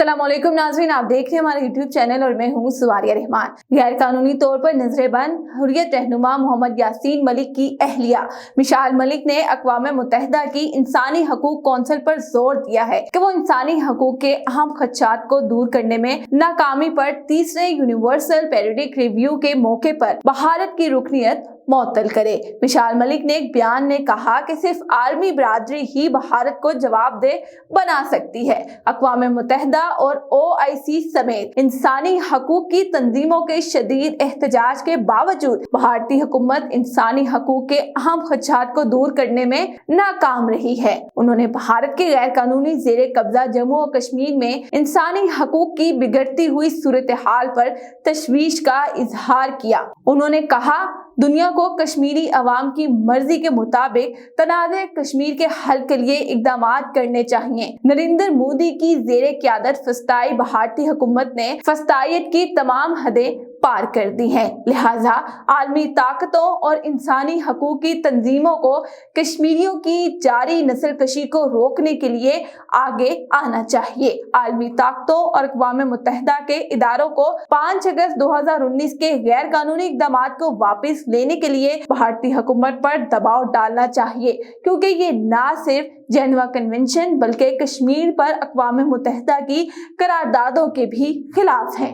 अस्सलाम वालेकुम नाज़रीन, आप देख रहे हैं हमारा यूट्यूब चैनल और मैं हूं सुवारिया रहमान। गैर कानूनी तौर पर नजरेबंद हुर्रियत रहनुमा मोहम्मद यासीन मलिक की अहलिया मिसाल मलिक ने अक़वाम मुत्तहिदा की इंसानी हकूक कौंसिल पर जोर दिया है कि वो इंसानी हकूक के अहम खदशात को दूर करने में नाकामी पर तीसरे यूनिवर्सल पीरियडिक रिव्यू के मौके पर भारत की रुकनियत मुअत्तल करे। मिसाल मलिक ने एक बयान में कहा कि सिर्फ आलमी बरादरी ही भारत को जवाबदेह बना सकती है। अक़वाम मुत्तहिदा और OIC समेत इंसानी हकूक की तंजीमों के शदीद एहतजाज के बावजूद भारतीय हुकूमत इंसानी हकूक के अहम खदशात को दूर करने में नाकाम रही है। उन्होंने भारत के गैर कानूनी जेर कब्जा जम्मू और कश्मीर में इंसानी हकूक की बिगड़ती हुई सूरत हाल पर तशवीश का इजहार किया। उन्होंने कहा, दुनिया को कश्मीरी अवाम की मर्जी के मुताबिक तनाज़े कश्मीर के हल के लिए इकदाम करने चाहिए। नरेंद्र मोदी की जेरे क़यादत फस्ताई भारतीय हुकूमत ने फस्तायत की तमाम हदें पार कर दी हैं, लिहाजा आलमी ताकतों और इंसानी हकूक की तंजीमों को कश्मीरियों की जारी नस्ल कशी को रोकने के लिए आगे आना चाहिए। आलमी ताकतों और अक़वाम मुत्तहिदा के इदारों को 5 अगस्त 2019 के गैर कानूनी इक़दाम को वापस लेने के लिए भारतीय हुकूमत पर दबाव डालना चाहिए, क्योंकि ये न सिर्फ जेनेवा कन्वेंशन बल्कि कश्मीर पर अक़वाम मुत्तहिदा की करारदादों के भी खिलाफ है।